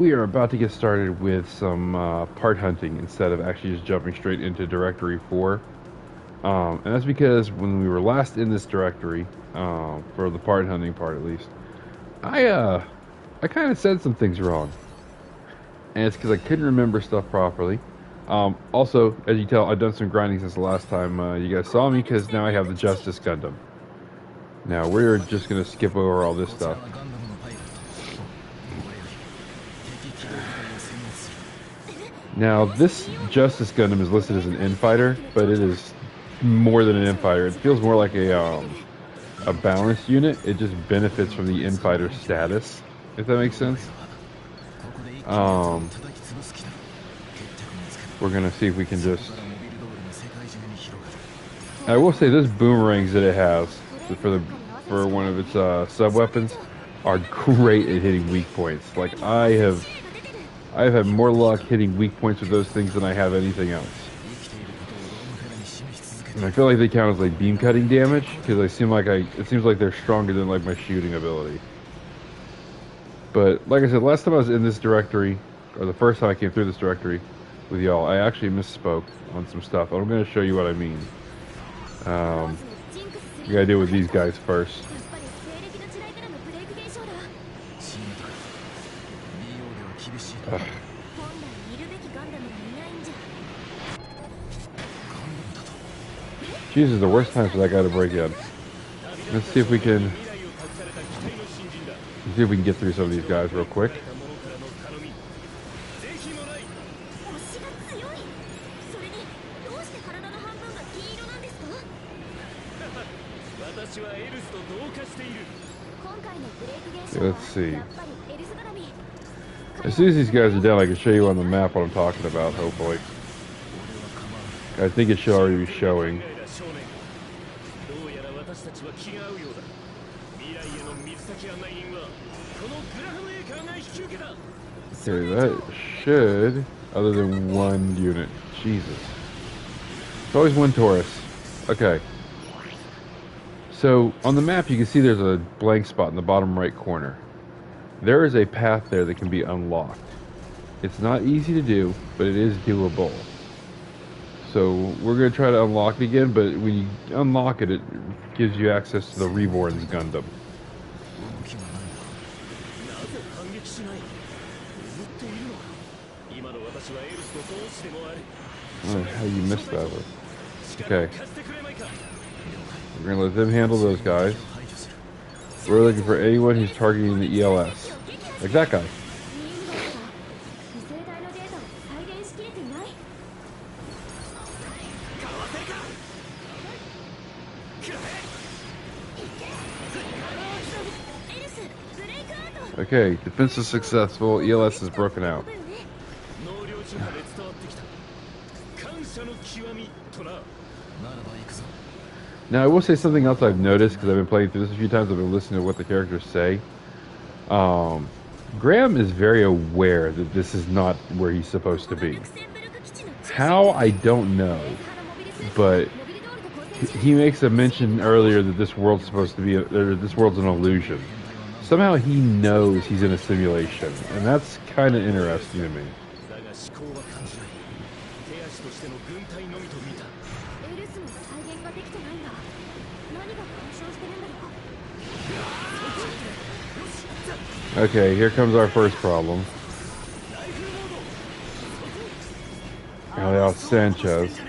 We are about to get started with some part hunting instead of actually just jumping straight into directory 4. And that's because when we were last in this directory, for the part hunting part at least, I kind of said some things wrong. And it's because I couldn't remember stuff properly. Also, as you tell, I've done some grinding since the last time you guys saw me, because now I have the Justice Gundam. Now, we're just going to skip over all this stuff. Now, this Justice Gundam is listed as an infighter, but it is more than an infighter. It feels more like a balanced unit. It just benefits from the infighter status, if that makes sense. We're gonna see if we can just... I will say, those boomerangs that it has for one of its sub-weapons are great at hitting weak points. Like, I've had more luck hitting weak points with those things than I have anything else. And I feel like they count as like beam cutting damage, because it seems like they're stronger than like my shooting ability. But like I said, last time I was in this directory, or the first time I came through this directory with y'all, I actually misspoke on some stuff. I'm going to show you what I mean. You gotta deal with these guys first. Jesus, the worst time for that guy to break in. Let's see if we can get through some of these guys real quick. Okay, let's see. As soon as these guys are down, I can show you on the map what I'm talking about, hopefully. I think it should already be showing. Okay, that should, other than one unit. Jesus. It's always one Taurus. Okay. So, on the map you can see there's a blank spot in the bottom right corner. There is a path there that can be unlocked. It's not easy to do, but it is doable. So, we're going to try to unlock it again, but when you unlock it, it gives you access to the Reborn's Gundam. Oh, how you missed that one. Okay. We're going to let them handle those guys. We're looking for anyone who's targeting the ELS. Like that guy. Okay, defense is successful. ELS is broken out. Now, I will say something else I've noticed, because I've been playing through this a few times. I've been listening to what the characters say. Graham is very aware that this is not where he's supposed to be. How, I don't know. But he makes a mention earlier that this world's supposed to be, this world's an illusion. Somehow he knows he's in a simulation, and that's kind of interesting to me. Okay, here comes our first problem. Alias Sanchez.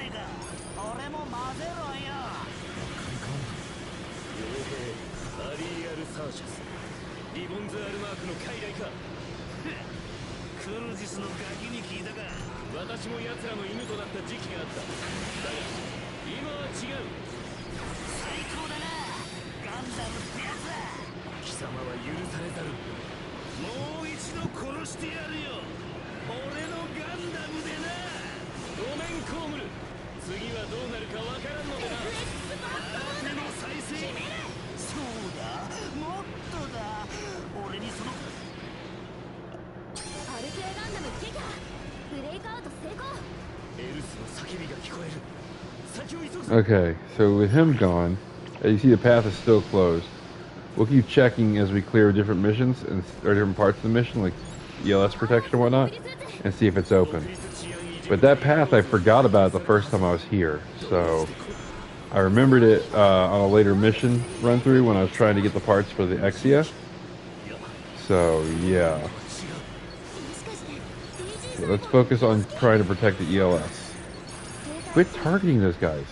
Okay, so with him gone, as you see, the path is still closed. We'll keep checking as we clear different missions or different parts of the mission. Like ELS protection and whatnot, and see if it's open. But that path, I forgot about the first time I was here, so I remembered it on a later mission run through when I was trying to get the parts for the Exia. So yeah. So let's focus on trying to protect the ELS. Quit targeting those guys.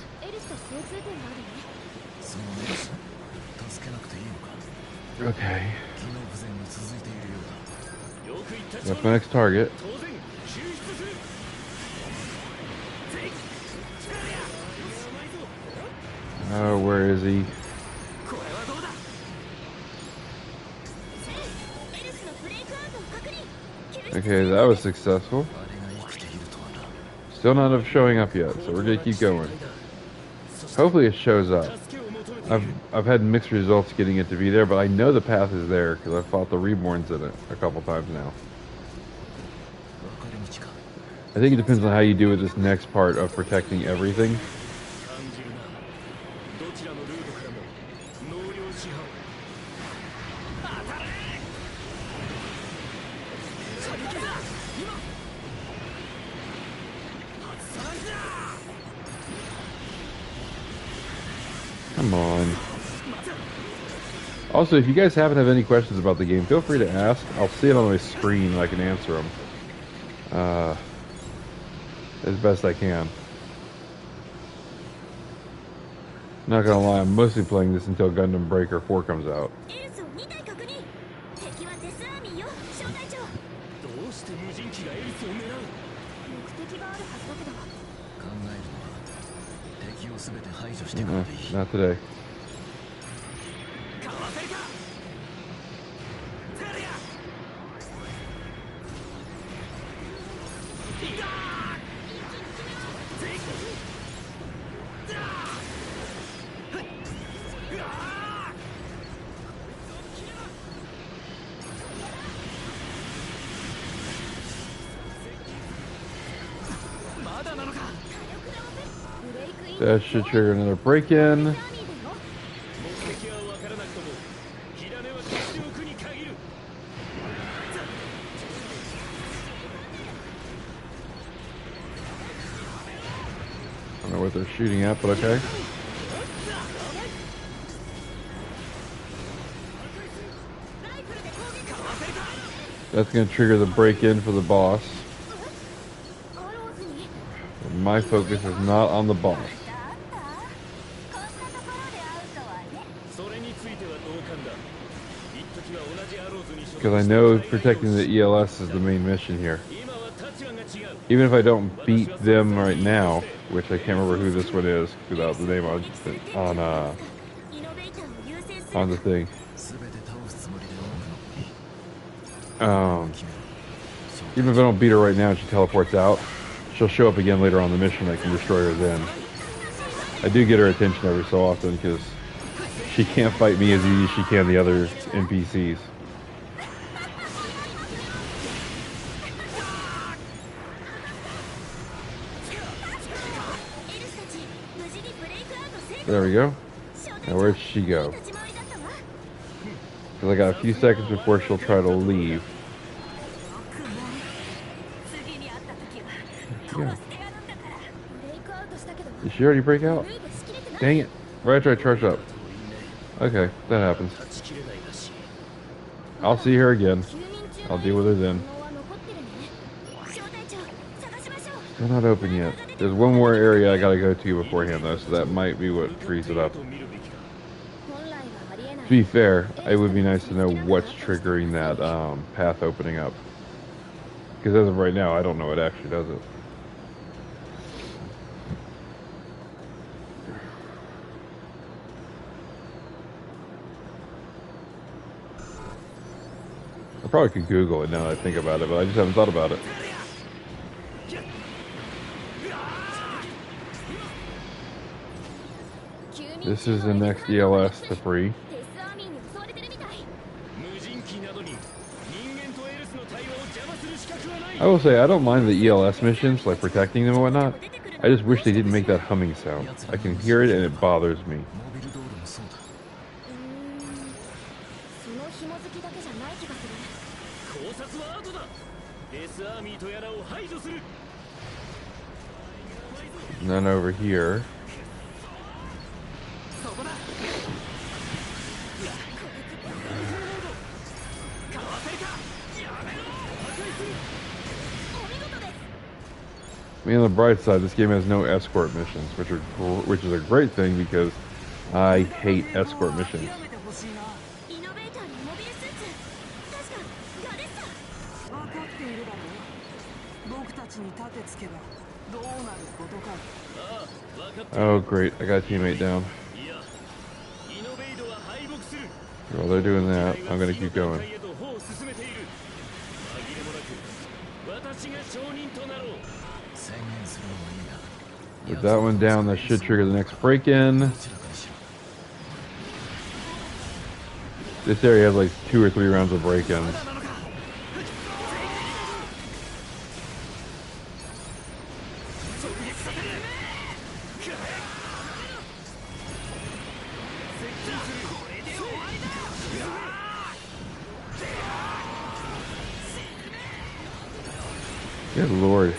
Okay. That's my next target. Oh, where is he? Okay, that was successful. Still not showing up yet, so we're gonna keep going. Hopefully it shows up. I've had mixed results getting it to be there, but I know the path is there because I fought the Reborns in it a couple times now. I think it depends on how you do with this next part of protecting everything. Come on. Also, if you guys happen to have any questions about the game, feel free to ask. I'll see it on my screen and I can answer them. As best I can. Not gonna lie, I'm mostly playing this until Gundam Breaker 4 comes out. Not today. That should trigger another break-in. I don't know what they're shooting at, but okay. That's going to trigger the break-in for the boss. My focus is not on the boss. Because I know protecting the ELS is the main mission here. Even if I don't beat them right now, which I can't remember who this one is without the name on the thing. Even if I don't beat her right now and she teleports out, she'll show up again later on the mission. I can destroy her then. I do get her attention every so often because she can't fight me as easy as she can the other NPCs. There we go. Now where'd she go? Because I got a few seconds before she'll try to leave. Yeah. Did she already break out? Dang it. Right after I charge up. Okay, that happens. I'll see her again. I'll deal with her then. Still not open yet. There's one more area I gotta go to beforehand though, so that might be what frees it up. To be fair, it would be nice to know what's triggering that path opening up. Because as of right now, I don't know what actually does it. I probably could Google it now that I think about it, but I just haven't thought about it. This is the next ELS to free. I will say, I don't mind the ELS missions, like protecting them and whatnot. I just wish they didn't make that humming sound. I can hear it and it bothers me. And then over here. I mean, on the bright side, this game has no escort missions, which is a great thing because I hate escort missions. Oh great, I got a teammate down. While they're doing that, I'm gonna keep going. With that one down, that should trigger the next break-in. This area has like 2 or 3 rounds of break-ins. Good lord.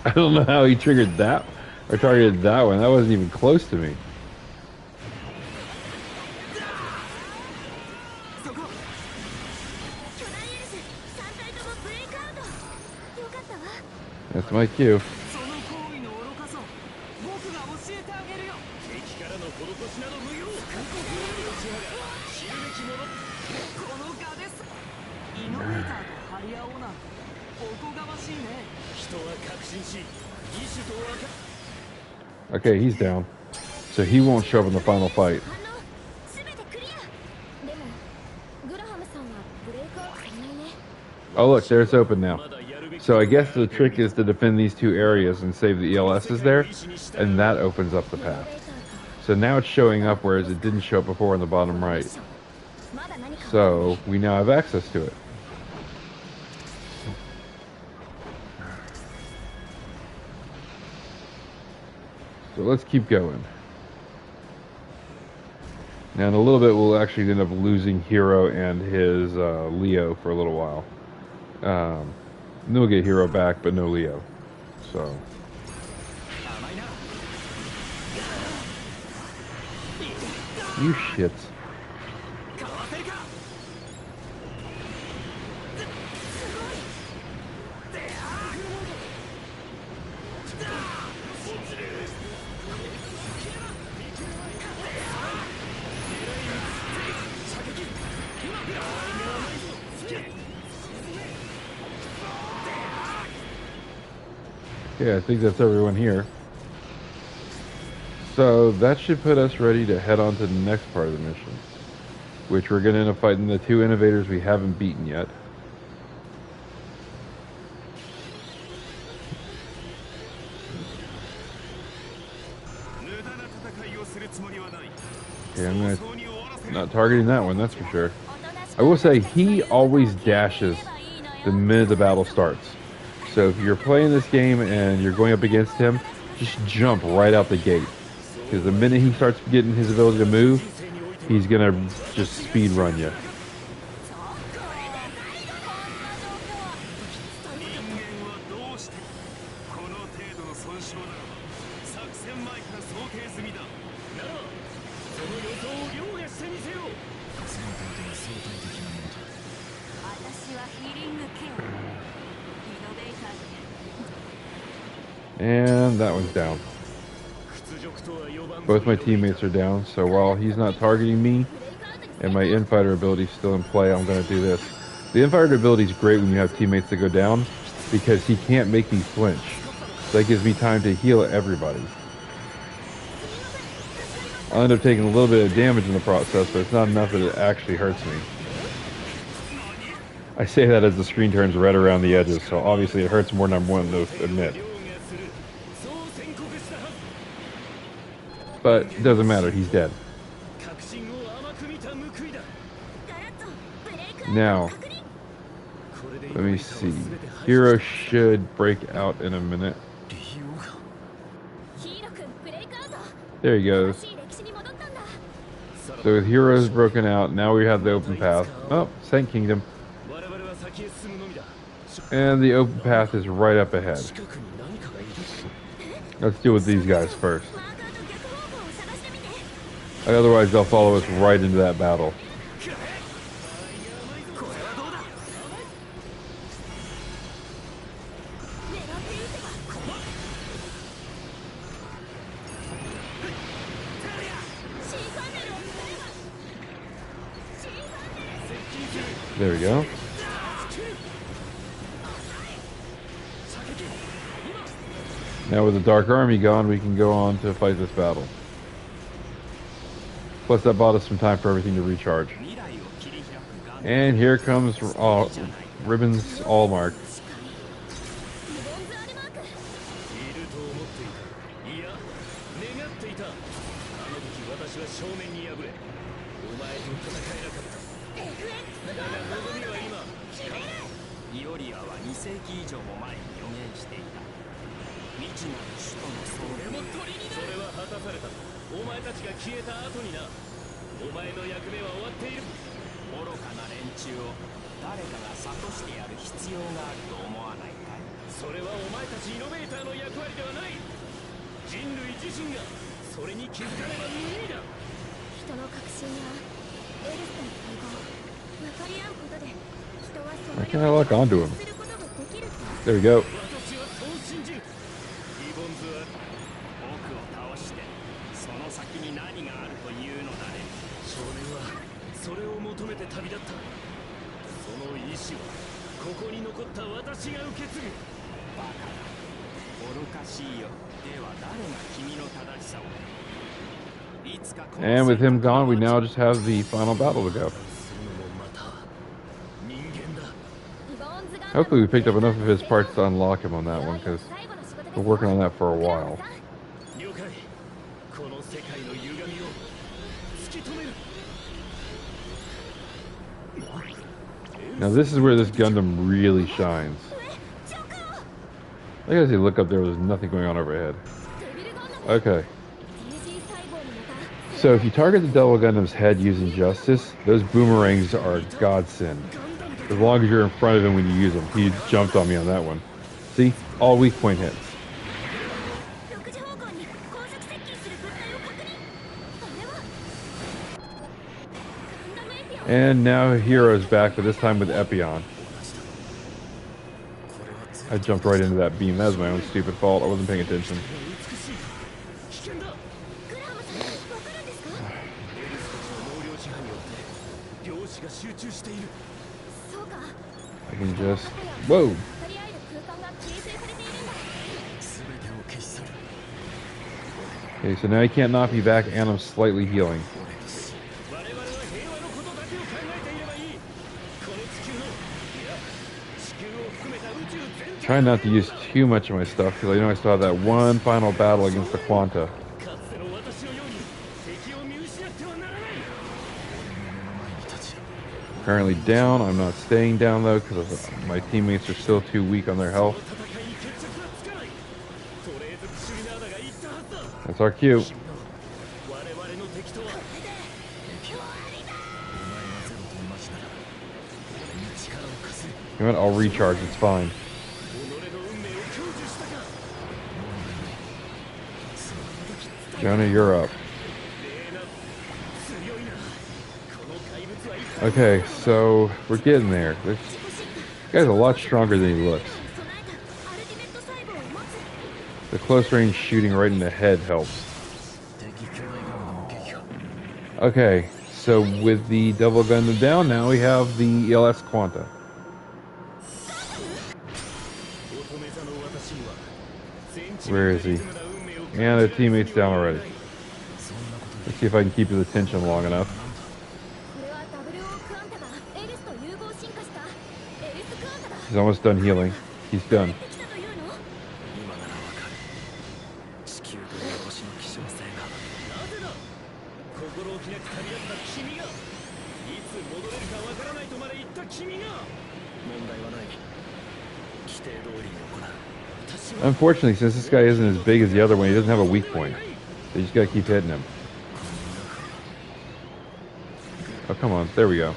I don't know how he triggered that or targeted that one. That wasn't even close to me. That's my cue. Okay, he's down. So he won't show up in the final fight. Oh look, there it's open now. So I guess the trick is to defend these 2 areas and save the ELSs there, and that opens up the path. So now it's showing up, whereas it didn't show up before in the bottom right. So we now have access to it. So let's keep going. Now in a little bit we'll actually end up losing Hero and his Leo for a little while. And then we'll get Hero back, but no Leo. So. You shits. Yeah, I think that's everyone here. So that should put us ready to head on to the next part of the mission, which we're going to end up fighting the 2 innovators we haven't beaten yet. Okay, I'm not targeting that one, that's for sure. I will say he always dashes the minute the battle starts. So if you're playing this game and you're going up against him, just jump right out the gate. Because the minute he starts getting his ability to move, he's going to just speed run you. And that one's down. Both my teammates are down, so while he's not targeting me and my infighter ability is still in play, I'm going to do this. The infighter ability is great when you have teammates that go down because he can't make me flinch. So that gives me time to heal everybody. I'll end up taking a little bit of damage in the process, but it's not enough that it actually hurts me. I say that as the screen turns red around the edges, so obviously it hurts more than I'm willing to admit. But it doesn't matter, he's dead. Now, let me see. Hero should break out in a minute. There he goes. So with heroes broken out, now we have the open path. Oh, Saint Kingdom. And the open path is right up ahead. Let's deal with these guys first. Otherwise, they'll follow us right into that battle. There we go. Now with the Dark Army gone, we can go on to fight this battle. Plus that bought us some time for everything to recharge. And here comes Ribbon's Allmark. I kind of lock onto him. There we go. And with him gone, we now just have the final battle to go. Hopefully we picked up enough of his parts to unlock him on that one, because we're working on that for a while. Now this is where this Gundam really shines. I guess you look up there, there's nothing going on overhead. Okay. So if you target the Devil Gundam's head using Justice, those boomerangs are a godsend. As long as you're in front of him when you use them. He jumped on me on that one. See? All weak point hits. And now Hero's back, but this time with Epion. I jumped right into that beam. That was my own stupid fault. I wasn't paying attention. I can just... Whoa! Okay, so now he can't knock me back, and I'm slightly healing. Trying not to use too much of my stuff, because I know I still have that one final battle against the Quanta. Currently down. I'm not staying down though, because my teammates are still too weak on their health. That's our cue. You know what? I'll recharge. It's fine. Jonah, you're up. Okay, so we're getting there. This guy's a lot stronger than he looks. The close range shooting right in the head helps. Okay, so with the Devil Gundam down, now we have the ELS Quanta. Where is he? And the teammate's down already. Let's see if I can keep his attention long enough. He's almost done healing. He's done. Unfortunately, since this guy isn't as big as the other one, he doesn't have a weak point. So you just gotta keep hitting him. Oh, come on. There we go.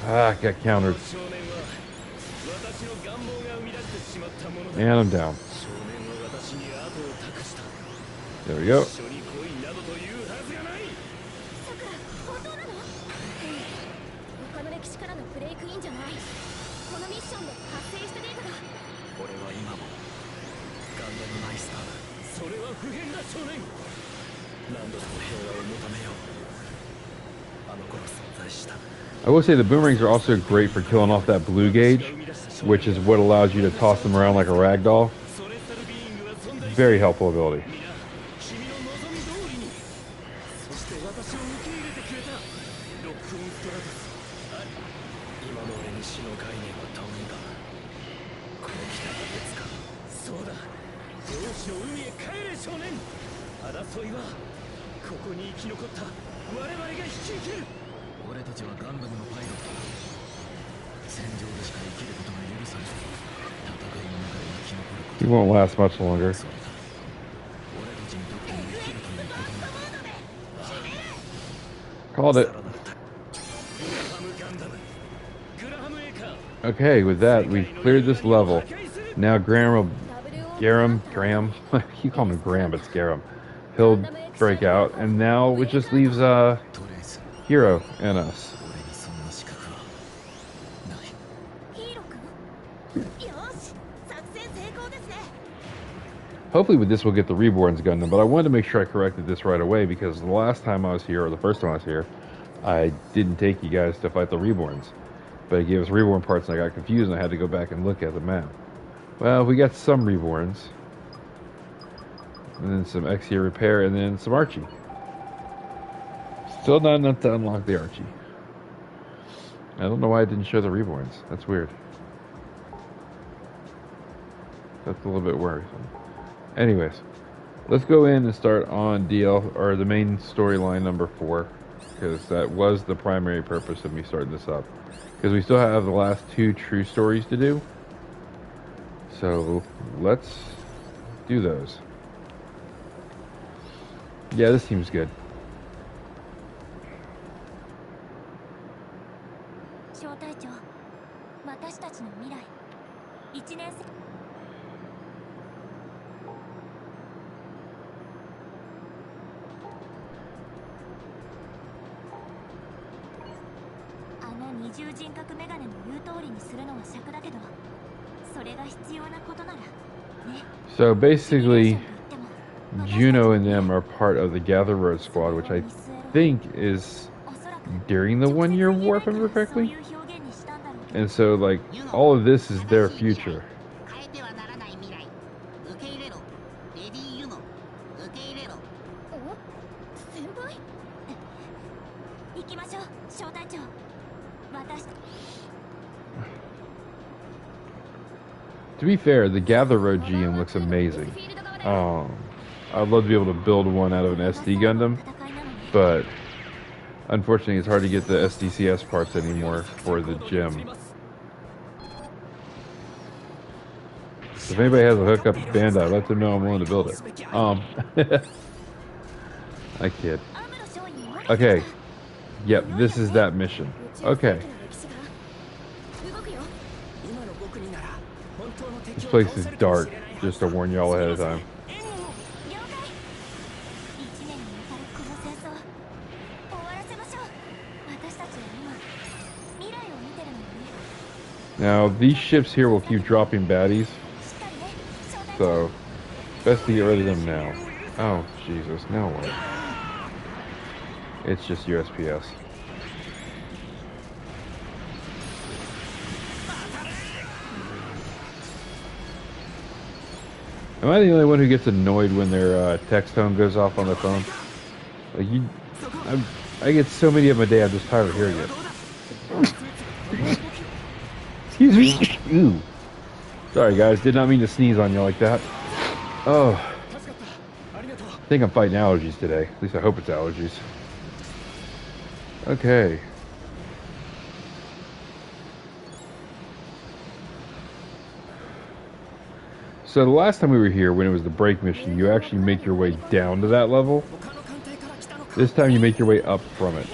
Ah, got countered. And I'm down. There we go. I will say the boomerangs are also great for killing off that blue gauge, which is what allows you to toss them around like a rag doll. Very helpful ability. He won't last much longer. Called it. Okay, with that, we've cleared this level. Now Graham, you call him Graham, but it's Graham. He'll break out, and now it just leaves Hero and us. Hopefully with this we'll get the Reborns Gundam, but I wanted to make sure I corrected this right away because the last time I was here, or the first time I was here, I didn't take you guys to fight the Reborns. But it gave us Reborn parts and I got confused and I had to go back and look at the map. Well, we got some Reborns. And then some X-Gear repair and then some Archie. Still not enough to unlock the Archie. I don't know why I didn't show the Reborns. That's weird. That's a little bit worrisome. Anyways, let's go in and start on the main storyline number 4, because that was the primary purpose of me starting this up. Because we still have the last 2 true stories to do. So let's do those. Yeah, this seems good. So basically, Juno and them are part of the Gather Road Squad, which I think is during the 1-year war, if I remember correctly. And so, like, all of this is their future. To be fair, the Gather Road GM looks amazing. I'd love to be able to build one out of an SD Gundam, but unfortunately it's hard to get the SDCS parts anymore for the gym. If anybody has a hookup to Bandai, let them know I'm willing to build it. I kid. Okay. Yep, this is that mission. Okay. This place is dark, just to warn y'all ahead of time. Now, these ships here will keep dropping baddies, so best to get rid of them now. Oh, Jesus, now what? It's just USPS. Am I the only one who gets annoyed when their text tone goes off on the phone? Like I get so many of them a day, I'm just tired of hearing it. Excuse me. Ooh. Sorry guys, did not mean to sneeze on you like that. Oh. I think I'm fighting allergies today. At least I hope it's allergies. Okay. So the last time we were here, when it was the break mission, you actually make your way down to that level. This time you make your way up from it.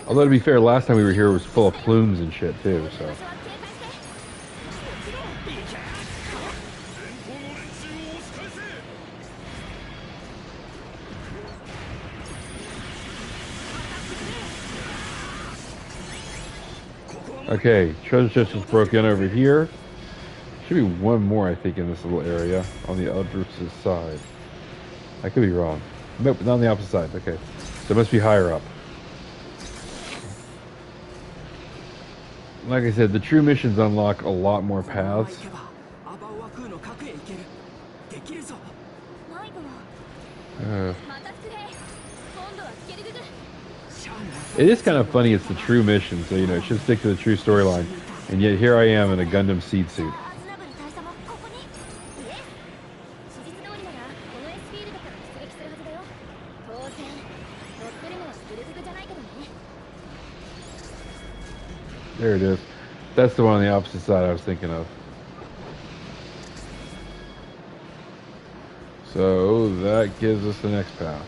Although to be fair, last time we were here it was full of plumes and shit too, so. Okay, treasure chest is broken over here. Should be one more, I think, in this little area on the other side. I could be wrong. Nope, not on the opposite side. Okay, so it must be higher up. Like I said, the true missions unlock a lot more paths. It is kind of funny, it's the true mission, so you know, it should stick to the true storyline. And yet here I am in a Gundam seed suit. There it is. That's the one on the opposite side I was thinking of. So that gives us the next path.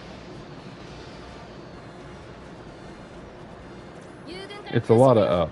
It's a lot of up.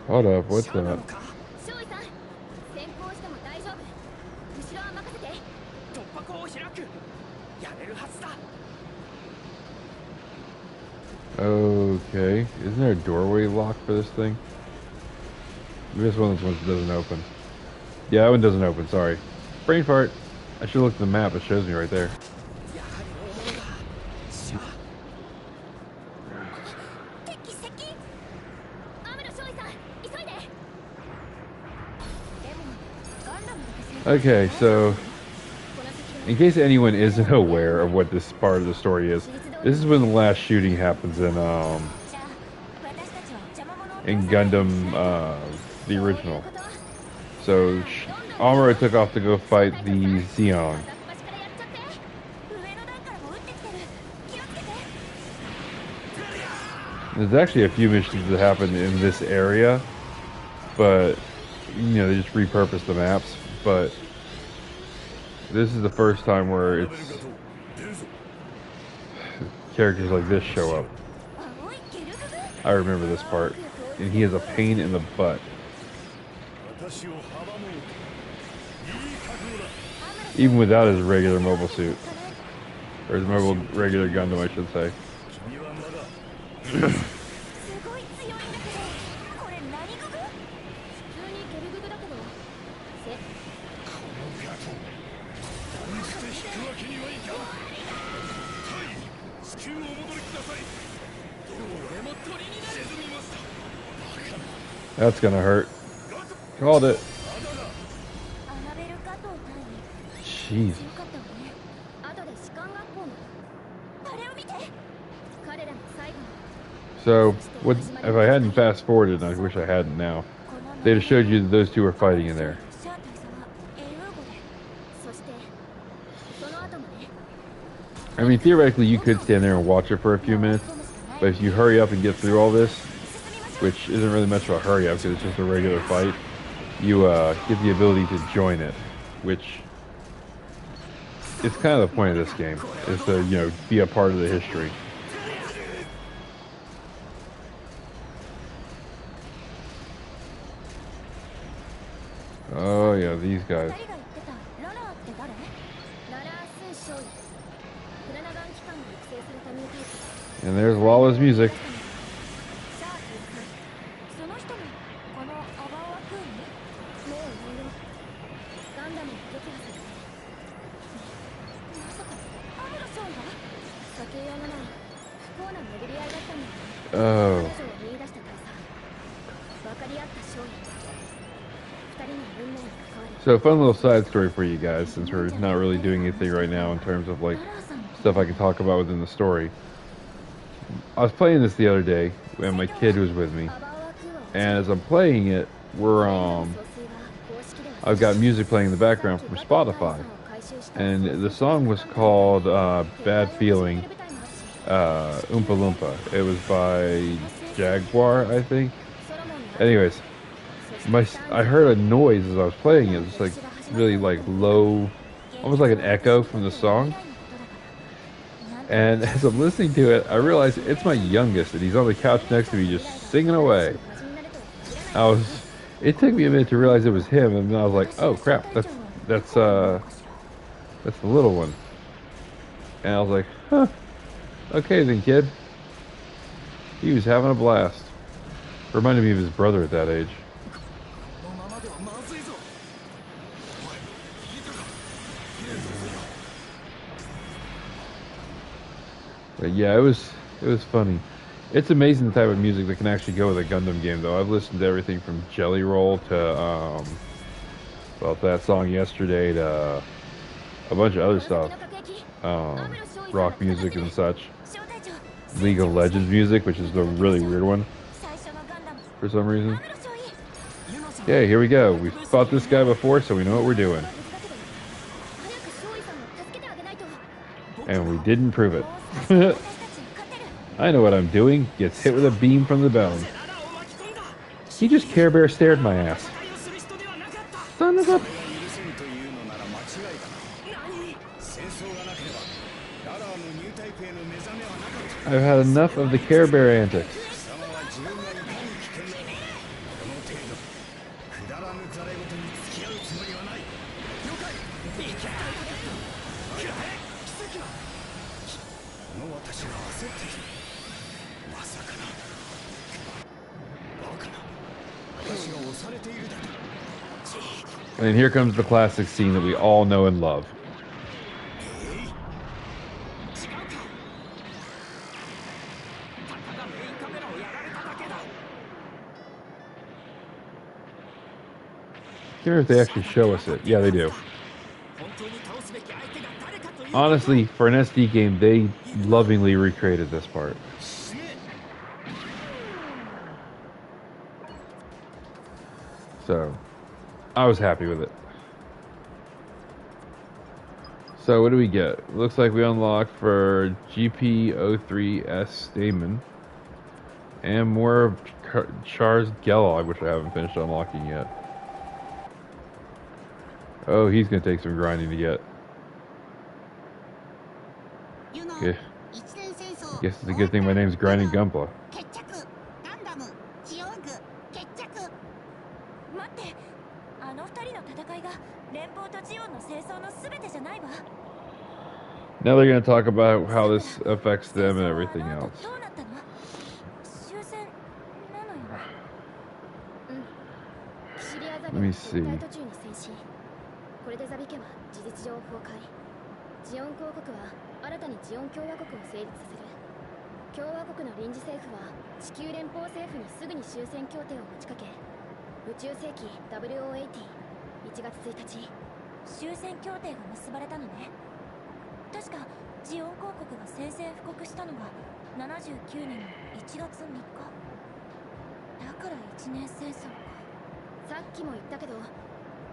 Hold up, what's that? Okay, isn't there a doorway lock for this thing? Maybe this one doesn't open. Yeah, that one doesn't open, sorry. Brain fart. I should look at the map, it shows me right there. Okay, so in case anyone isn't aware of what this part of the story is, this is when the last shooting happens in Gundam, the original. So Amuro took off to go fight the Zeon. There's actually a few missions that happen in this area, but you know, they just repurposed the maps. But this is the first time where it's characters like this show up. I remember this part, and he is a pain in the butt. Even without his regular mobile suit, or his regular Gundam, I should say. That's gonna hurt. Called it. Jeez. So, what if I hadn't fast forwarded, and I wish I hadn't now, they'd have showed you that those two were fighting in there. I mean, theoretically, you could stand there and watch it for a few minutes, but if you hurry up and get through all this, which isn't really much of a hurry up because it's just a regular fight, you get the ability to join it, which is kind of the point of this game, is to, you know, be a part of the history. Oh yeah, these guys. And there's Lala's music. Oh. So, fun little side story for you guys, since we're not really doing anything right now in terms of like stuff I can talk about within the story. I was playing this the other day, and my kid was with me, and as I'm playing it, I've got music playing in the background from Spotify, and the song was called "Bad Feeling," Oompa Loompa. It was by Jaguar, I think. Anyways, I heard a noise as I was playing it. It's like really like low, almost like an echo from the song. And as I'm listening to it, I realize it's my youngest, and he's on the couch next to me just singing away. It took me a minute to realize it was him, and then I was like, oh crap, that's the little one. And I was like, huh, okay then, kid. He was having a blast. Reminded me of his brother at that age. But yeah, it was funny. It's amazing the type of music that can actually go with a Gundam game, though. I've listened to everything from Jelly Roll to that song yesterday to a bunch of other stuff, rock music and such. League of Legends music, which is the really weird one for some reason. Yeah, here we go. We've fought this guy before, so we know what we're doing. And we didn't prove it. I know what I'm doing. Gets hit with a beam from the bone. He just Care Bear stared my ass. Son of a... I've had enough of the Care Bear antics. And here comes the classic scene that we all know and love. I wonder if they actually show us it. Yeah, they do. Honestly, for an SD game, they lovingly recreated this part. So, I was happy with it. So, what do we get? Looks like we unlock for GP03S Damon. And more of Char's Gelog, which I haven't finished unlocking yet. Oh, he's gonna take some grinding to get. Okay. I guess it's a good thing my name's Grinding Gunpla. Now they're gonna talk about how this affects them and everything else. Let me see.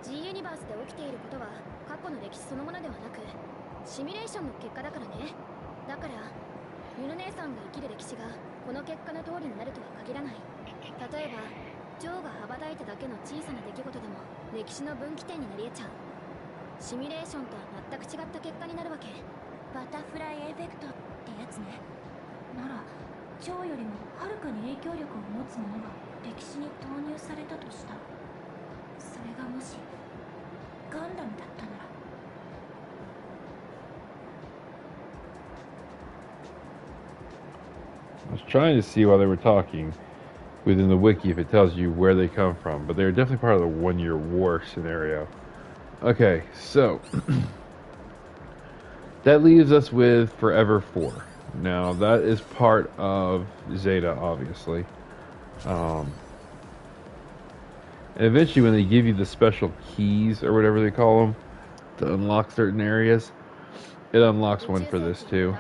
G ユニバースで起きていることは過去の歴史そのものではなくシミュレーションの結果だからね。だからユヌ姉さんが生きる歴史がこの結果の通りになるとは限らない。例えばジョーが羽ばたいただけの小さな出来事でも歴史の分岐点になり得ちゃう。シミュレーションとは全く違った結果になるわけ。バタフライエフェクトってやつね。ならジョーよりもはるかに影響力を持つものが歴史に投入されたとした。それがもしガンダムだったなら。I was trying to see while they were talking within the wiki if it tells you where they come from, but they're definitely part of the 1-year war scenario. Okay, so that leaves us with Forever 4. Now that is part of Zeta, obviously. And eventually, when they give you the special keys or whatever they call them to unlock certain areas, it unlocks one for this too.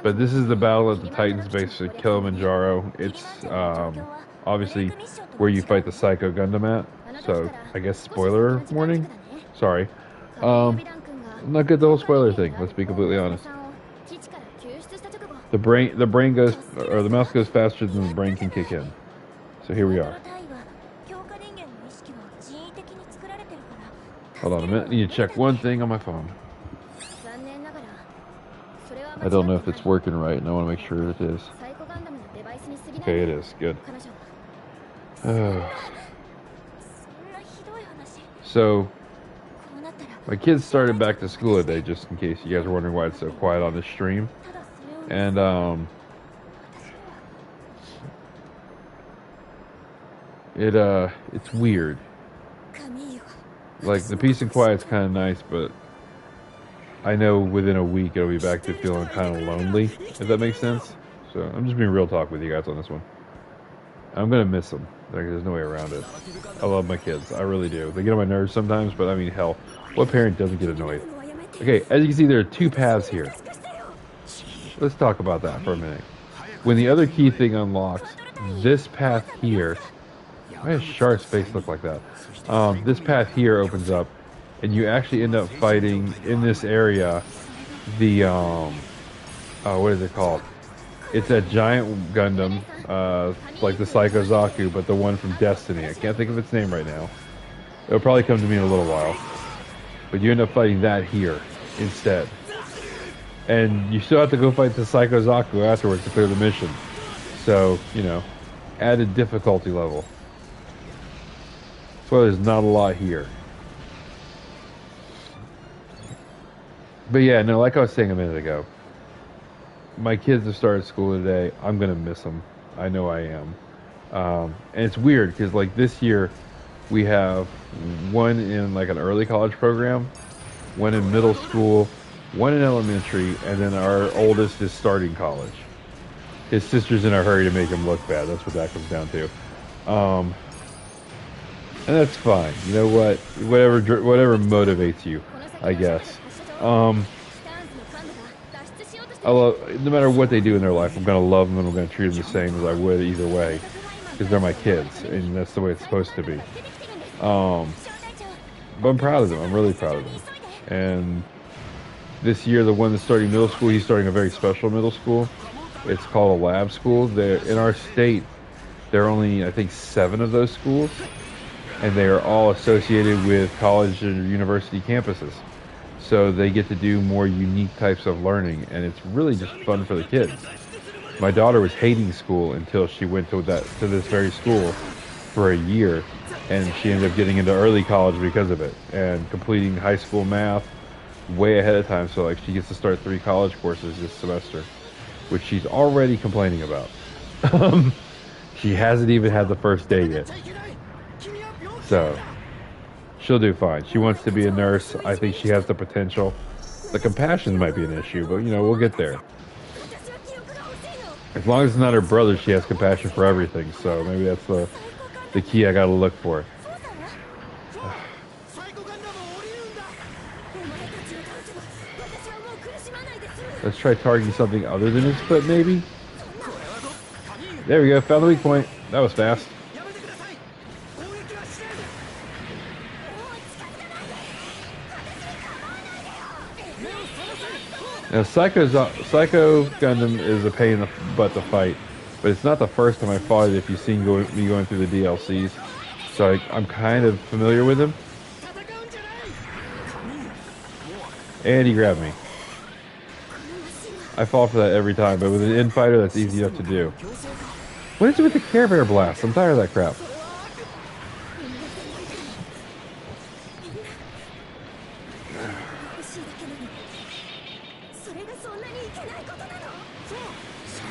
But this is the battle at the Titan's base for Kilimanjaro. It's obviously where you fight the Psycho Gundam at. So I guess spoiler warning. Sorry. I'm not good at the whole spoiler thing. Let's be completely honest. The brain goes, or the mouse goes faster than the brain can kick in. So here we are. Hold on a minute. I need to check one thing on my phone. I don't know if it's working right, and I want to make sure it is. Okay, it is. Good. So, my kids started back to school today, just in case you guys are wondering why it's so quiet on this stream. And, it's weird. Like, the peace and quiet's kind of nice, but I know within a week it'll be back to feeling kind of lonely, if that makes sense. So I'm just being real talk with you guys on this one. I'm gonna miss them. Like, there's no way around it. I love my kids. I really do. They get on my nerves sometimes, but I mean, hell, what parent doesn't get annoyed? Okay, as you can see, there are two paths here. Let's talk about that for a minute. When the other key thing unlocks, this path here... Why does Shar's face look like that? This path here opens up, and you actually end up fighting in this area the what is it called? It's a giant Gundam, like the Psycho Zaku, but the one from Destiny. I can't think of its name right now. It'll probably come to me in a little while. But you end up fighting that here instead. And you still have to go fight the Psycho Zaku afterwards to clear the mission. So, you know, added difficulty level. So there's not a lot here. But yeah, no, like I was saying a minute ago, my kids have started school today. I'm going to miss them. I know I am. And it's weird because, like, this year we have one in, like, an early college program, one in middle school, one in elementary, and then our oldest is starting college. His sister's in a hurry to make him look bad. That's what that comes down to. And that's fine. You know what? Whatever motivates you, I guess. No matter what they do in their life, I'm going to love them and I'm going to treat them the same as I would either way. Because they're my kids, and that's the way it's supposed to be. But I'm proud of them. I'm really proud of them. And this year, the one that's starting middle school, he's starting a very special middle school. It's called a lab school. In our state, there are only, I think, 7 of those schools. And they are all associated with college and university campuses. So they get to do more unique types of learning, and it's really just fun for the kids. My daughter was hating school until she went to this very school for a year, and she ended up getting into early college because of it, and completing high school math way ahead of time. So, like, she gets to start 3 college courses this semester, which she's already complaining about. She hasn't even had the first day yet. So, she'll do fine. She wants to be a nurse. I think she has the potential. The compassion might be an issue, but, you know, we'll get there. As long as it's not her brother, she has compassion for everything. So maybe that's the key I gotta look for. Let's try targeting something other than his foot, maybe? There we go, found the weak point. That was fast. Now, Psycho Gundam is a pain in the butt to fight, but it's not the first time I fought it if you've seen me going through the DLCs. So I'm kind of familiar with him. And he grabbed me. I fall for that every time, but with an in-fighter, that's easy enough to do. What is it with the Care Bear blast? I'm tired of that crap.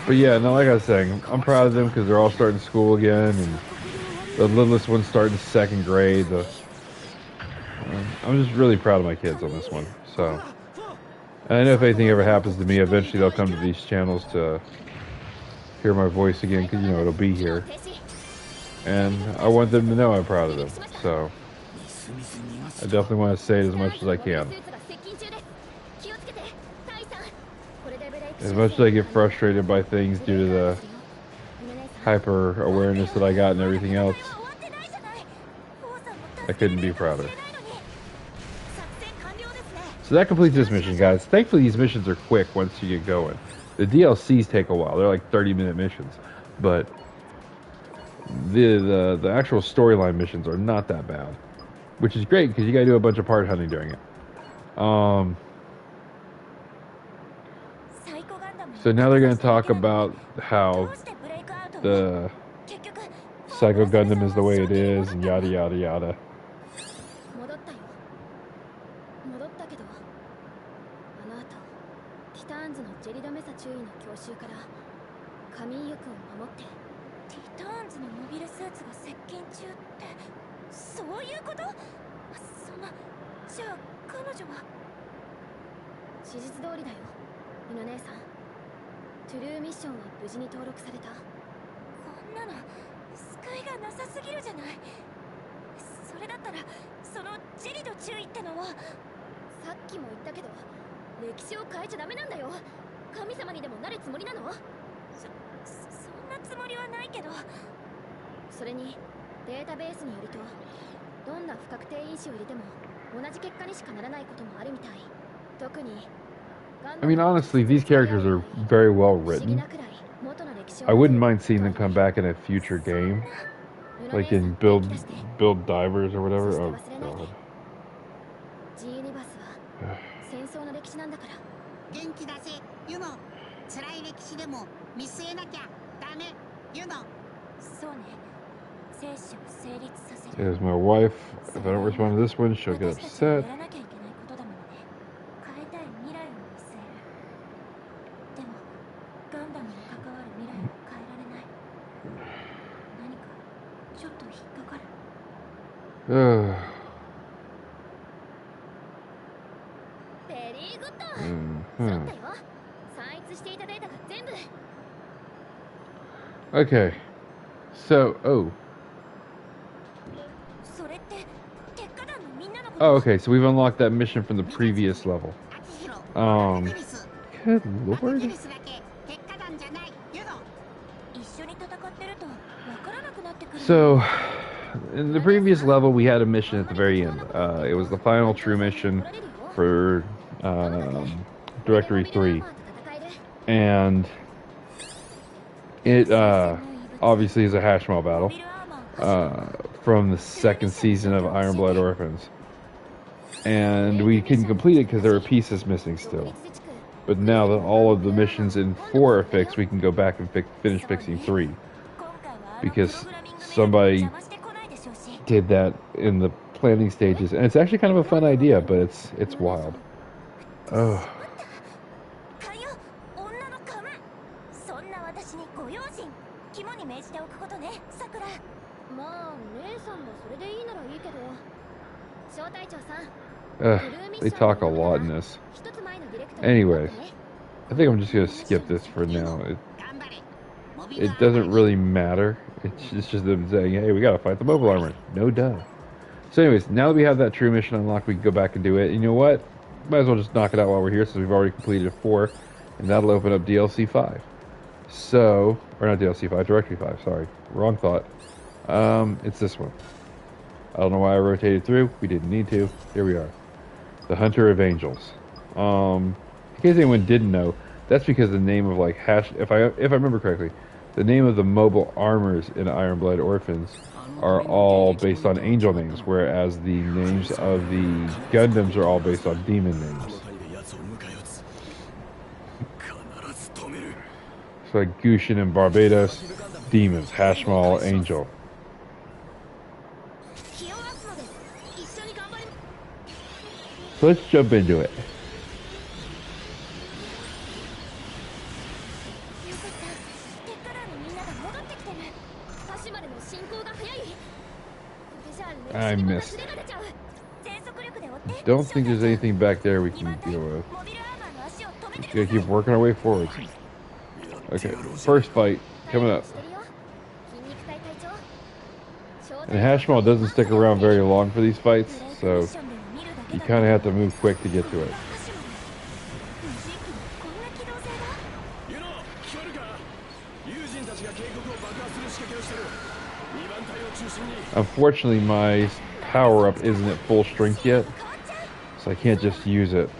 But yeah, no, like I was saying, I'm proud of them because they're all starting school again, and the littlest one's starting 2nd grade. I'm just really proud of my kids on this one. So, and I know if anything ever happens to me, eventually they'll come to these channels to hear my voice again, because, you know, it'll be here. and I want them to know I'm proud of them. So I definitely want to say it as much as I can. As much as I get frustrated by things due to the hyper awareness that I got and everything else, I couldn't be prouder. So that completes this mission, guys. Thankfully, these missions are quick once you get going. The DLCs take a while. They're like 30-minute missions. But the actual storyline missions are not that bad. Which is great, because you gotta do a bunch of part hunting during it. So now they're going to talk about how the Psycho Gundam is the way it is, and yada yada yada. I mean, honestly, these characters are very well written. I wouldn't mind seeing them come back in a future game, like in Build Divers or whatever. Oh god. There's my wife. If I don't respond to this one, she'll get upset. Okay, so okay, so we've unlocked that mission from the previous level. Good lord. So, in the previous level, we had a mission at the very end. It was the final true mission for Directory 3. And it obviously is a hashmall battle from the second season of Iron Blood Orphans. And we couldn't complete it because there were pieces missing still. But now that all of the missions in 4 are fixed, we can go back and finish fixing 3. Because somebody did that in the planning stages, and it's actually kind of a fun idea, but it's wild. Oh. They talk a lot in this. Anyways, I think I'm just gonna skip this for now. It doesn't really matter. It's just them saying, hey, we gotta fight the mobile armor. No duh. So anyways, now that we have that true mission unlocked, we can go back and do it. And you know what? Might as well just knock it out while we're here, since we've already completed 4. And that'll open up DLC 5. So, or not DLC 5, Directory 5, sorry. Wrong thought. It's this one. I don't know why I rotated through. We didn't need to. Here we are. The Hunter of Angels. In case anyone didn't know, that's because the name of like if I remember correctly, the name of the mobile armors in Iron Blood Orphans are all based on angel names, whereas the names of the Gundams are all based on demon names. So like Gushin and Barbados, demons, Hashmal, angel. So let's jump into it. I missed. Don't think there's anything back there we can deal with. Just gotta keep working our way forwards. Okay, first fight coming up. And Hashmal doesn't stick around very long for these fights, so you kind of have to move quick to get to it. Unfortunately, my power-up isn't at full strength yet, so I can't just use it.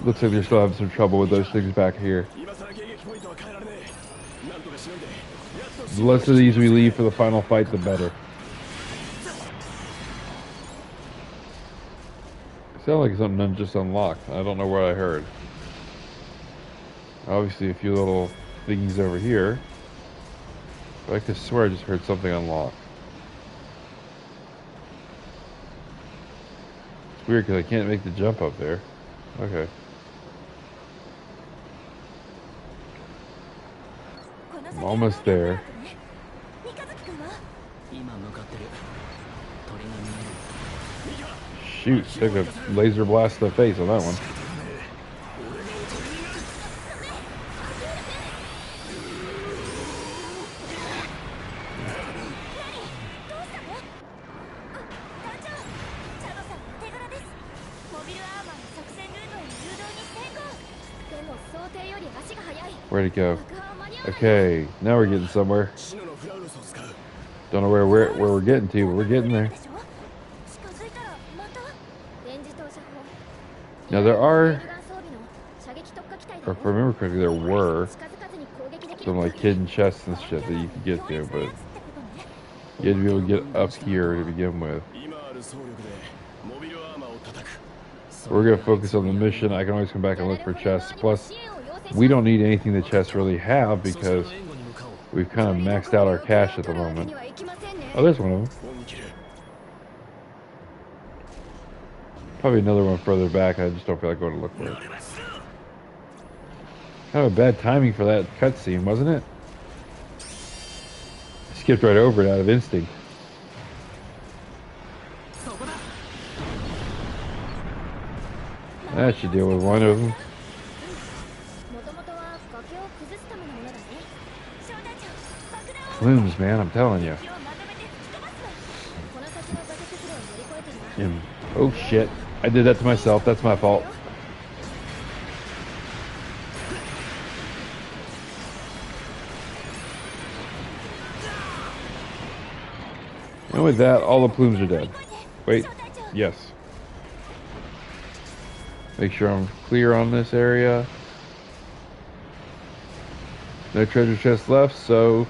Looks like they're still having some trouble with those things back here. The less of these we leave for the final fight, the better. It sounded like something just unlocked. I don't know what I heard. Obviously a few little thingies over here. But I could swear I just heard something unlock. It's weird because I can't make the jump up there. Okay. I'm almost there. Shoot, took a laser blast to the face on that one. Where'd it go? Okay, now we're getting somewhere. Don't know where we're getting to, but we're getting there. Now there are, or if I remember correctly, there were some like hidden chests and shit that you could get to, but you had to be able to get up here to begin with. We're gonna focus on the mission. I can always come back and look for chests. Plus, we don't need anything the chests really have because we've kind of maxed out our cash at the moment. Oh, there's one of them. Probably another one further back. I just don't feel like going to look for it. Kind of a bad timing for that cutscene, wasn't it? Skipped right over it out of instinct. That should deal with one of them. Plumes, man, I'm telling you. Oh shit, I did that to myself, that's my fault. And with that, all the plumes are dead. Wait, yes. Make sure I'm clear on this area. No treasure chest left, so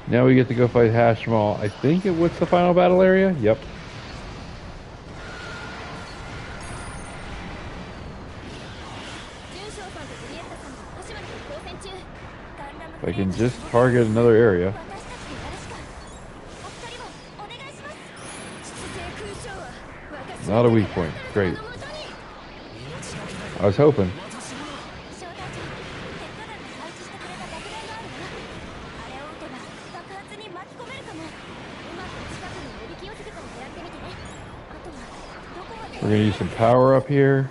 now we get to go fight Hashmal. I think what's the final battle area? Yep. If I can just target another area. Not a weak point. Great. I was hoping. We're gonna use some power up here.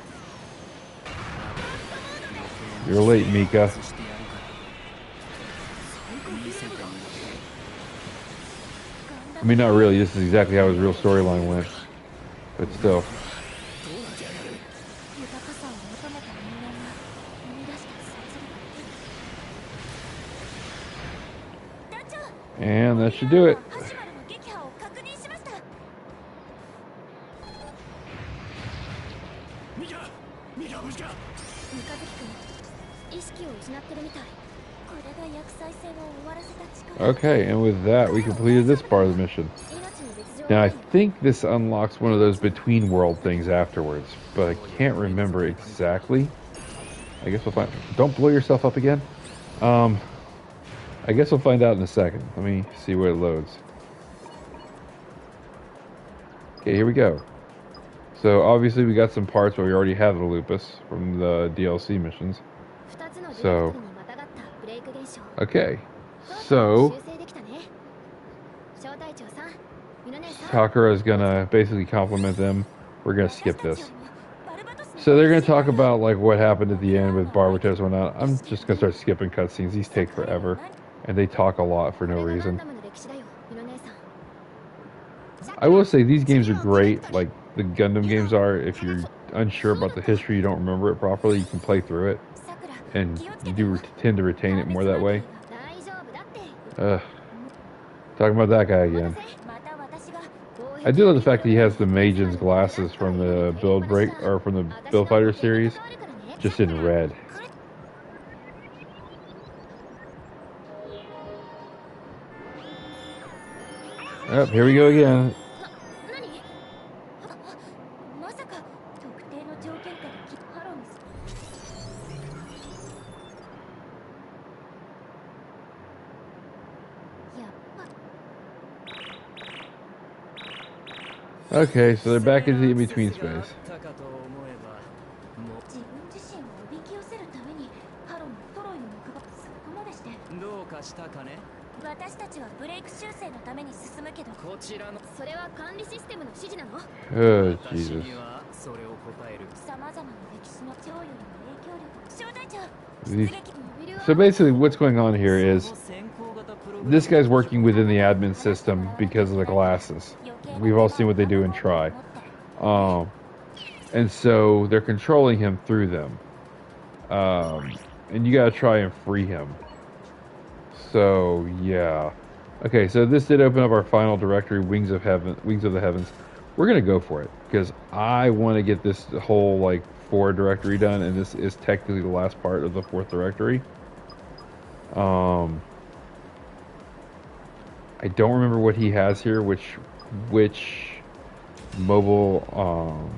You're late, Mika. I mean, not really. This is exactly how his real storyline went. But still. And that should do it. Okay, and with that, we completed this part of the mission. Now, I think this unlocks one of those between world things afterwards, but I can't remember exactly. I guess we'll find. Don't blow yourself up again. I guess we'll find out in a second. Let me see where it loads. Okay, here we go. So obviously we got some parts, but we already have the lupus from the DLC missions. So, okay. So, Sakura is gonna basically compliment them. We're gonna skip this. So they're gonna talk about like what happened at the end with Barbatos and whatnot. I'm just gonna start skipping cutscenes. These take forever, and they talk a lot for no reason. I will say these games are great, like the Gundam games are. If you're unsure about the history, you don't remember it properly, you can play through it, and you do tend to retain it more that way. Talking about that guy again. I do love the fact that he has the Majin's glasses from the Build Break or from the Build Fighter series, just in red. Oh, here we go again. Okay, so they're back into the in-between space. Oh, Jesus. So basically what's going on here is this guy's working within the admin system because of the glasses. We've all seen what they do in Try. And so they're controlling him through them. And you gotta try and free him. So, yeah. Okay, so this did open up our final directory, Wings of the Heavens. We're gonna go for it, because I want to get this whole, like, 4 directory done, and this is technically the last part of the 4th directory. I don't remember what he has here, which mobile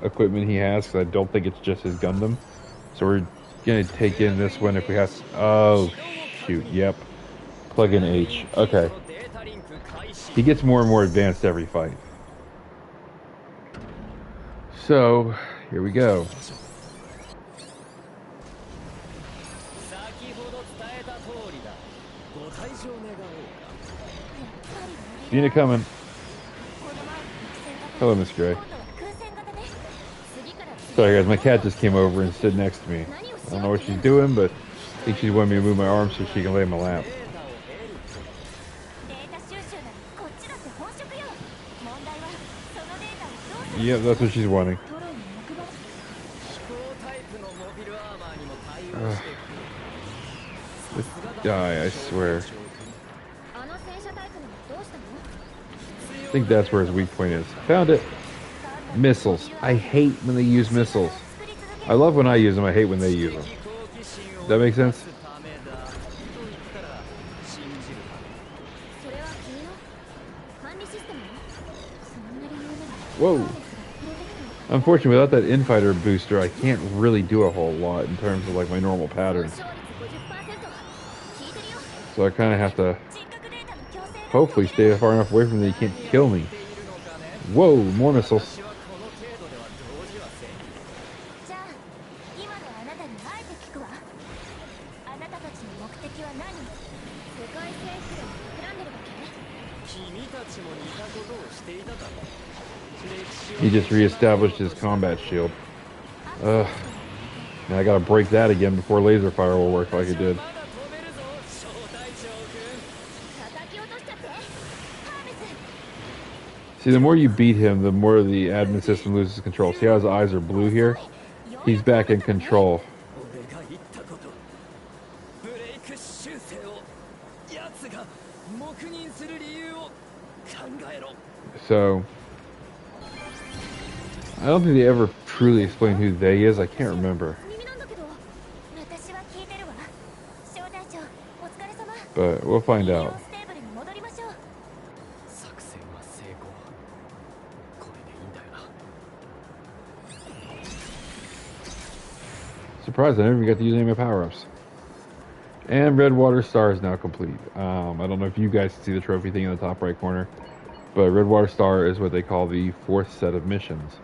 equipment he has, because I don't think it's just his Gundam. So we're gonna take in this one if we have to. Oh, shoot, yep. Plug in H. Okay. He gets more and more advanced every fight. So, here we go. Seen it coming. Hello, Miss Gray. Sorry guys, my cat just came over and stood next to me. I don't know what she's doing, but I think she wanted me to move my arm so she can lay in my lap. Yep, that's what she's wanting. This guy, I swear. I think that's where his weak point is. Found it. Missiles. I hate when they use missiles. I love when I use them. I hate when they use them. Does that make sense? Whoa. Unfortunately, without that infighter booster, I can't really do a whole lot in terms of like my normal patterns. So I kind of have to hopefully stay far enough away from them that he can't kill me. Whoa, more missiles. He just reestablished his combat shield. Ugh. Now I gotta break that again before laser fire will work like it did. See, the more you beat him, the more the admin system loses control. See how his eyes are blue here? He's back in control. So, I don't think they ever truly explain who they is. I can't remember. But we'll find out. Surprised I never even got to use any of my power-ups. And Redwater Star is now complete. I don't know if you guys can see the trophy thing in the top right corner, but Redwater Star is what they call the 4th set of missions.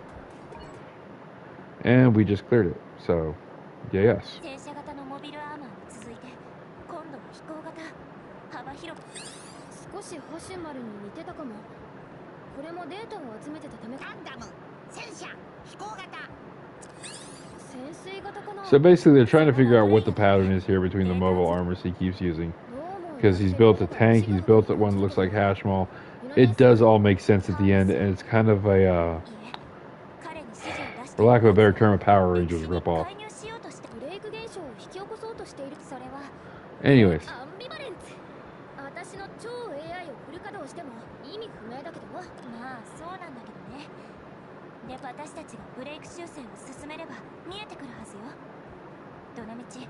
And we just cleared it, so yes. これもデータを集めてたためか。So basically, they're trying to figure out what the pattern is here between the mobile armors he keeps using. Because he's built a tank, he's built one that looks like Hashmal. It does all make sense at the end, and it's kind of a, for lack of a better term, a Power Rangers ripoff. Anyways. 私の超 AI をフル稼働しても意味不明だけど、まあそうなんだけどね。で、私たちがブレイク修正を進めれば見えてくるはずよ。どのみち、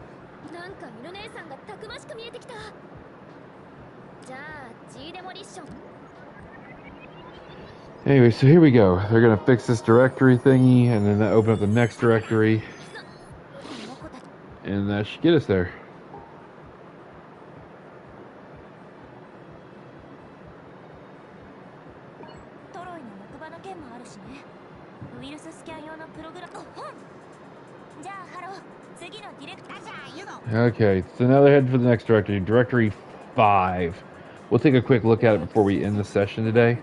なんか犬姉さんがたくましく見えてきた。じゃあ G デモリッション。 Anyway, so here we go. They're gonna fix this directory thingy, and then that open up the next directory, and that should get us there. Okay, so now they're heading for the next directory, Directory 5. We'll take a quick look at it before we end the session today.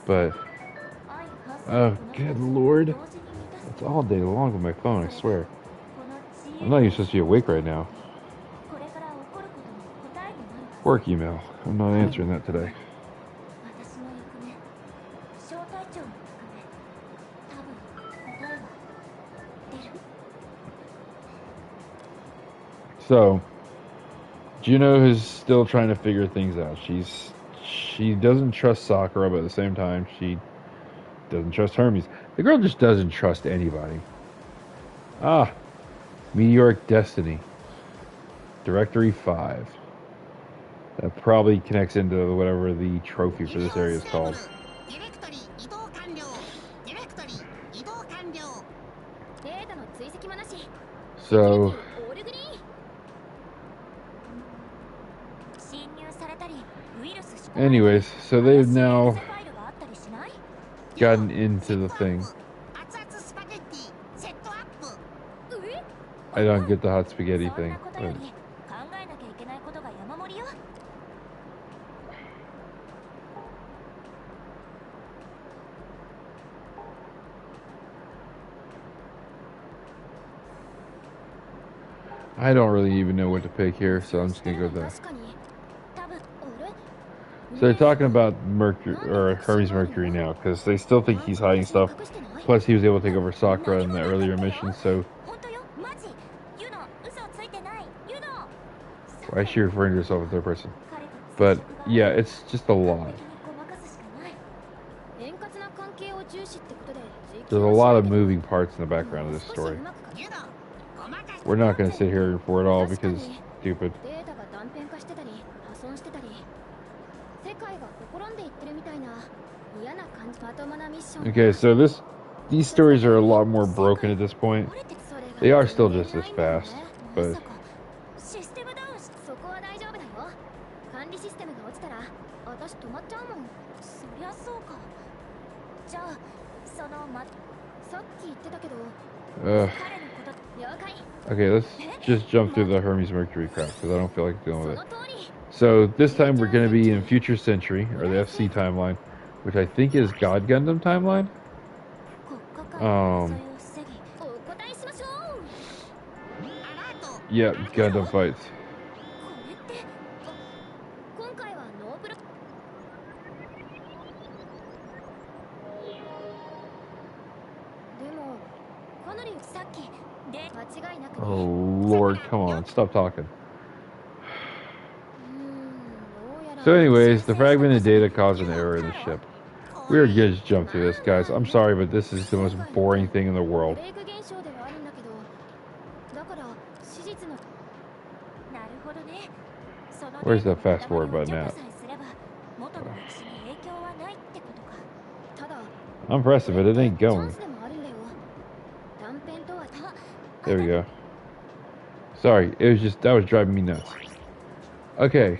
But, oh, good lord. It's all day long with my phone, I swear. I'm not even supposed to be awake right now. Work email. I'm not answering that today. So, Juno is still trying to figure things out. She doesn't trust Sakura, but at the same time, she doesn't trust Hermes. The girl just doesn't trust anybody. Ah, Meteoric Destiny. Directory 5. That probably connects into whatever the trophy for this area is called. So, anyways, so they've now gotten into the thing. I don't get the hot spaghetti thing. But I don't really even know what to pick here, so I'm just gonna go with that. So they're talking about Mercury, or Hermes Mercury now, because they still think he's hiding stuff. Plus, he was able to take over Sakura in the earlier mission, so... Why is she referring to herself in third person? But, yeah, it's just a lot. There's a lot of moving parts in the background of this story. We're not going to sit here for it all because it's stupid. Okay, so these stories are a lot more broken at this point. They are still just as fast, but... Okay, let's just jump through the Hermes Mercury crap, because I don't feel like dealing with it. So, this time we're going to be in Future Century, or the FC timeline, which I think is God Gundam timeline. Yeah, Gundam fights. Oh Lord, come on, stop talking. So anyways, the fragmented data caused an error in the ship. We are going to jump through this, guys. I'm sorry, but this is the most boring thing in the world. Where's the fast forward button at? I'm pressing it, it ain't going. There we go. Sorry, it was just, that was driving me nuts. Okay.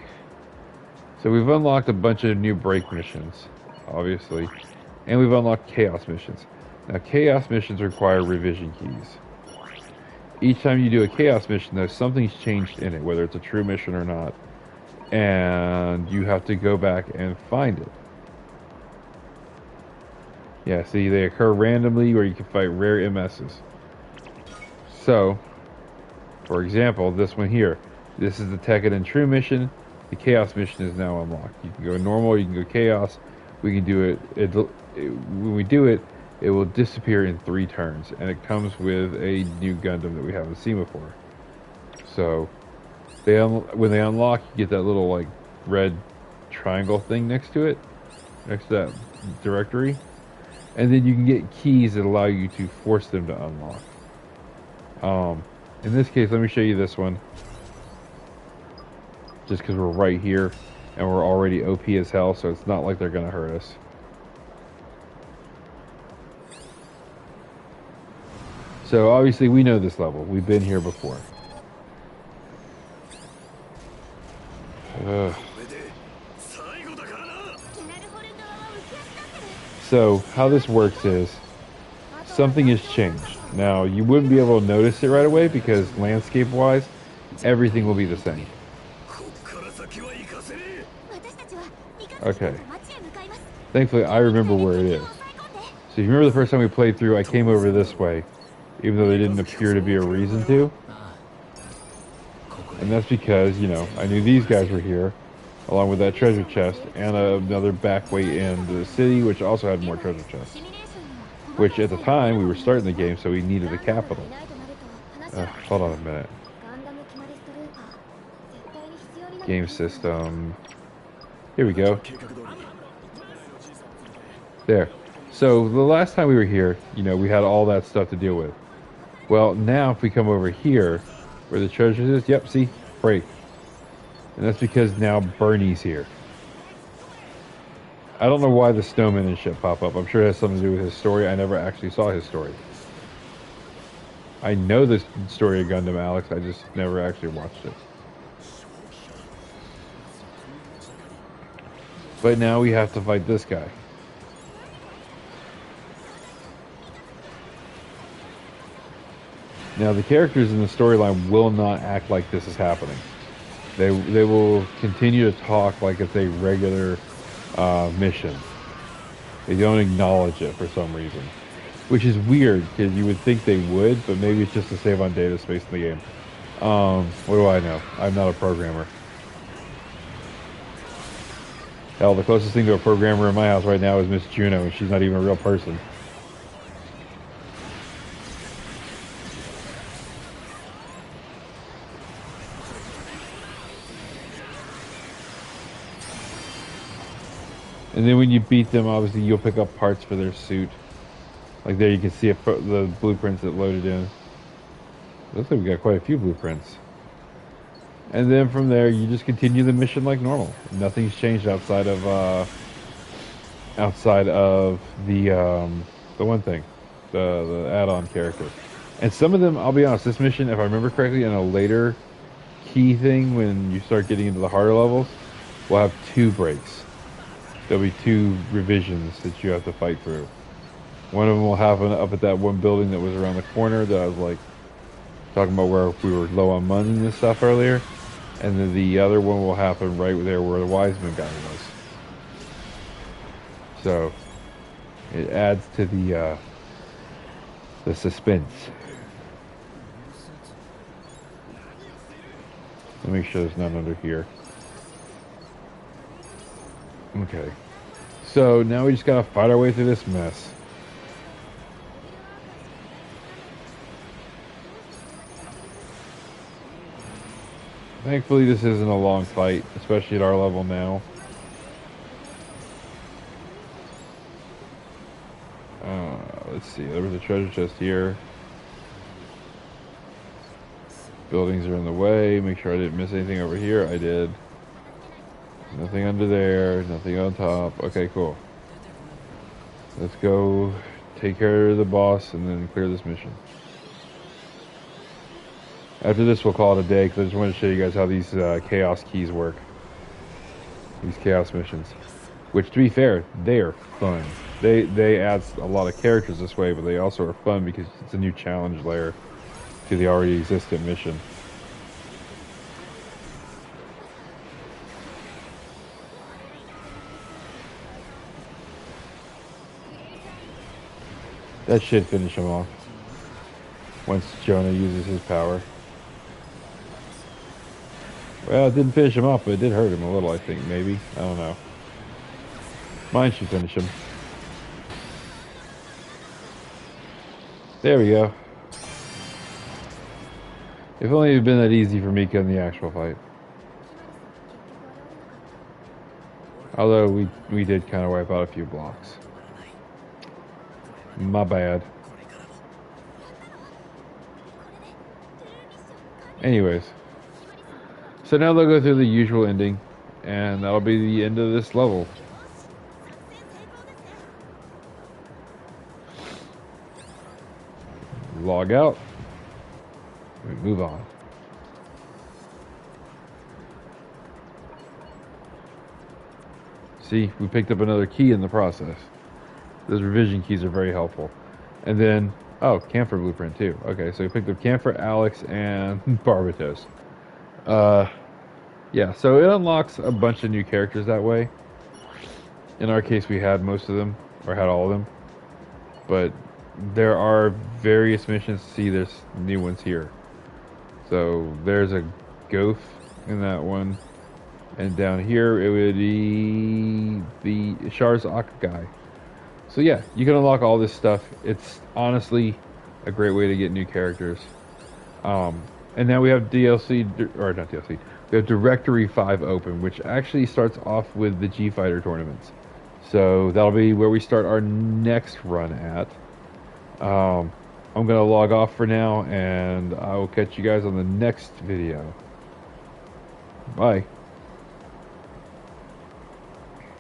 So we've unlocked a bunch of new break missions, obviously. And we've unlocked chaos missions. Now, chaos missions require revision keys. Each time you do a chaos mission, though, something's changed in it, whether it's a true mission or not. And you have to go back and find it. Yeah, see, they occur randomly, or you can fight rare MSs. So, for example, this one here. This is the Tekken and True mission. The Chaos mission is now unlocked. You can go normal, you can go Chaos. We can do when we do it, it will disappear in 3 turns, and it comes with a new Gundam that we haven't seen before. So, when they unlock, you get that little like red triangle thing next to it, next to that directory, and then you can get keys that allow you to force them to unlock. In this case, let me show you this one. Just because we're right here and we're already OP as hell, so it's not like they're going to hurt us. So obviously we know this level. We've been here before. So how this works is something has changed. Now you wouldn't be able to notice it right away because landscape wise everything will be the same. Okay. Thankfully I remember where it is. So if you remember the first time we played through, I came over this way, even though there didn't appear to be a reason to. And that's because, you know, I knew these guys were here, along with that treasure chest, and another back way in the city, which also had more treasure chests. Which, at the time, we were starting the game, so we needed the capital. Hold on a minute. Game system. Here we go. There. So, the last time we were here, you know, we had all that stuff to deal with. Well, now if we come over here, where the treasure is, yep, see? Break. And that's because now Bernie's here. I don't know why the snowman and shit pop up. I'm sure it has something to do with his story. I never actually saw his story. I know the story of Gundam, Alex. I just never actually watched it. But now we have to fight this guy. Now the characters in the storyline will not act like this is happening. They will continue to talk like it's a regular mission. They don't acknowledge it for some reason, which is weird because you would think they would, but maybe it's just to save on data space in the game. What do I know? I'm not a programmer. Hell, the closest thing to a programmer in my house right now is Miss Juno, and she's not even a real person. And then when you beat them, obviously you'll pick up parts for their suit. Like there you can see the blueprints that loaded in. Looks like we got quite a few blueprints. And then from there, you just continue the mission like normal. Nothing's changed outside of the one thing, the add-on character. And some of them, I'll be honest, this mission, if I remember correctly, in a later key thing when you start getting into the harder levels, will have 2 breaks. There'll be 2 revisions that you have to fight through. One of them will happen up at that one building that was around the corner that I was like talking about where we were low on money and stuff earlier. And then the other one will happen right there where the Wiseman guy was. So it adds to the suspense. Let me make sure there's none under here. Okay. So now we just gotta fight our way through this mess. Thankfully this isn't a long fight, especially at our level now. Let's see, there was a treasure chest here. Buildings are in the way, make sure I didn't miss anything over here. I did. Nothing under there, nothing on top. Okay, cool. Let's go take care of the boss and then clear this mission. After this, we'll call it a day because I just wanted to show you guys how these chaos keys work. These chaos missions. Which, to be fair, they are fun. They add a lot of characters this way, but they also are fun because it's a new challenge layer to the already existent mission. That should finish him off once Jonah uses his power. Well, it didn't finish him off, but it did hurt him a little, I think, maybe. I don't know. Mine should finish him. There we go. If only it had been that easy for Mika in the actual fight. Although we did kind of wipe out a few blocks. My bad. Anyways. So now they'll go through the usual ending, and that'll be the end of this level. Log out. We move on. See, we picked up another key in the process. Those revision keys are very helpful. And then, oh, Camphor Blueprint too. Okay, so we picked up Camphor, Alex, and Barbatos. Yeah, so it unlocks a bunch of new characters that way. In our case, we had most of them, or had all of them. But there are various missions to see. There's new ones here. So there's a Goth in that one. And down here, it would be the Shar's Akagai. So yeah, you can unlock all this stuff. It's honestly a great way to get new characters. And now we have DLC, or not DLC, we have Directory 5 open, which actually starts off with the G-Fighter tournaments. So that'll be where we start our next run at. I'm going to log off for now, and I will catch you guys on the next video. Bye.